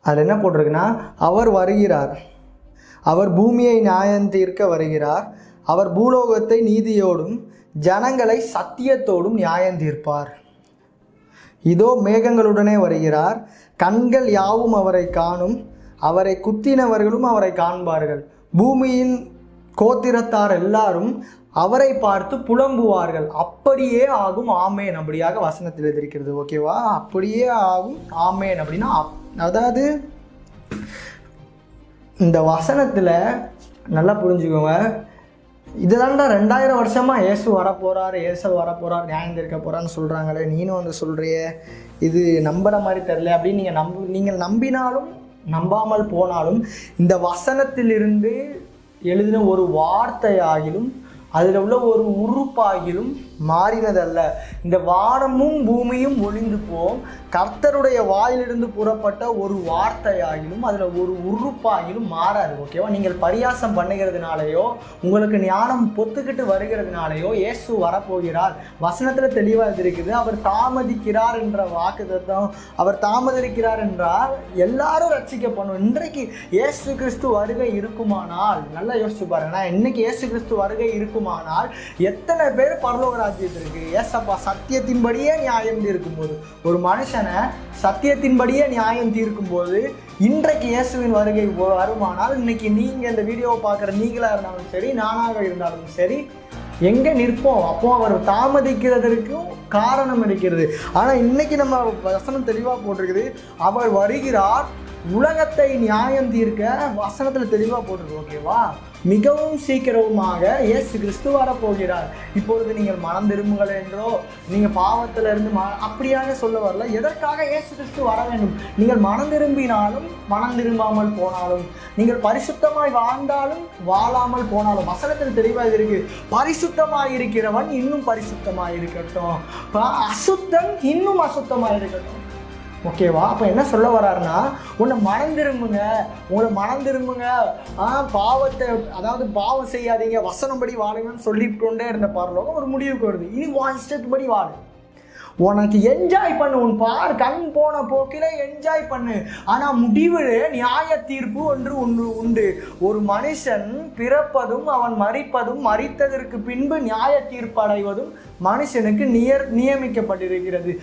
அதில் என்ன போட்டிருக்குன்னா, அவர் வருகிறார், அவர் பூமியை நியாயம் தீர்க்க வருகிறார், அவர் பூலோகத்தை நீதியோடும் ஜனங்களை சத்தியத்தோடும் நியாயம் தீர்ப்பார். இதோ மேகங்களுடனே வருகிறார், கண்கள் யாவும் அவரை காணும், அவரை குத்தினவர்களும் அவரை காண்பார்கள், பூமியின் கோத்திரத்தார் எல்லாரும் அவரை பார்த்து புலம்புவார்கள். அப்படியே ஆகும், ஆமேன். அப்படியாக வசனத்தில் எழுதியிருக்கிறது. ஓகேவா? அப்படியே ஆகும், ஆமேன். அப்படின்னா அதாவது இந்த வசனத்தில் நல்லா புரிஞ்சுக்கோங்க. இதுதான்டா 2000 வருஷமாக இயேசு வரப்போகிறார், வரப்போகிறார், நியாயம் தீர்க்க போகிறான்னு சொல்கிறாங்களே, நீனும் வந்து சொல்கிறியே, இது நம்புகிற மாதிரி தெரில அப்படின்னு நீங்கள் நம்பினாலும் நம்பாமல் போனாலும் இந்த வசனத்திலிருந்து எழுதின ஒரு வார்த்தையாகிலும் அதில் உள்ள ஒரு உறுப்பாகிலும் மாறினதல்ல. இந்த வானமும் பூமியும் ஒளிந்து போம், கர்த்தருடைய வாயிலிருந்து புறப்பட்ட ஒரு வார்த்தையாகிலும் அதில் ஒரு உறுப்பாகிலும் மாறாது. ஓகேவா? நீங்கள் பரியாசம் பண்ணுகிறதுனாலையோ உங்களுக்கு ஞானம் பொத்துக்கிட்டு வருகிறதுனாலையோ இயேசு வரப்போகிறார். வசனத்தில் தெளிவாக இருக்குது. அவர் தாமதிக்கிறார் என்ற வாக்குத்தத்தம், அவர் தாமதிக்கிறார் என்றால் எல்லாரும் ரட்சிக்கப்படணும். இன்றைக்கு இயேசு கிறிஸ்து வருகை இருக்குமானால், நல்லா யோசிச்சு பாருங்கன்னா, இன்னைக்கு இயேசு கிறிஸ்து வருகை இருக்குமானால் எத்தனை பேர் பரலோக ராஜ்யத்திற்கு ஏசப்பா சத்தியத்தின்படியே நியாயம் தீர்க்கும் போது, ஒரு மனுஷனை சத்தியத்தின்படியே நியாயம் தீர்க்கும் போது இன்றைக்கு இயேசுவின் வருகை வருமானால், இன்னைக்கு நீங்கள் இந்த வீடியோவை பார்க்குற நீங்களாக இருந்தாலும் சரி, நானாக இருந்தாலும் சரி, எங்கே நிற்போம்? அப்போ அவர் தாமதிக்கிறதற்கும் காரணம் இருக்கிறது. ஆனால் இன்னைக்கு நம்ம வசனம் தெளிவாக போட்டிருக்குது, அவர் வருகிறார், உலகத்தை நியாயம் தீர்க்க வசனத்தில் தெளிவாக போட்டிருக்கு. ஓகேவா? மிகவும் சீக்கிரமாக இயேசு கிறிஸ்து வரப்போகிறார். இப்பொழுது நீங்கள் மனம் திரும்புங்கள் என்றோ, நீங்கள் பாவத்திலிருந்து அப்படியாக சொல்ல வரல. எதற்காக இயேசு கிறிஸ்து வர வேண்டும்? நீங்கள் மனம் திரும்பினாலும் மனம் திரும்பாமல் போனாலும், நீங்கள் பரிசுத்தமாய் வாழ்ந்தாலும் வாழாமல் போனாலும், வசனத்தில் தெளிவாக இருக்கு, பரிசுத்தமாய் இருக்கிறவன் இன்னும் பரிசுத்தமாய் இருக்கட்டும், அசுத்தம் இன்னும் அசுத்தமாய் இருக்கட்டும். ஓகேவா? அப்போ என்ன சொல்ல வர்றாருன்னா, உங்களை மனம் திரும்புங்க, பாவத்தை, அதாவது பாவம் செய்யாதீங்க, வசனப்படி வாழுங்கன்னு சொல்லிக்கொண்டே இருந்த பரலோகம் ஒரு முடிவுக்கு வருது. இனி இஷ்டத்துப்படி வாழு, உனக்கு என்ஜாய் பண்ணு, உன் கண் போன போக்கில என்ஜாய் பண்ணு. ஆனால் முடிவில் நியாய தீர்ப்பு ஒன்று உண்டு. ஒரு மனுஷன் பிறப்பதும் அவன் மரிப்பதும், மரித்ததற்கு பின்பு நியாய தீர்ப்பு அடைவதும் மனுஷனுக்கு நியமிக்கப்பட்டிருக்கிறது.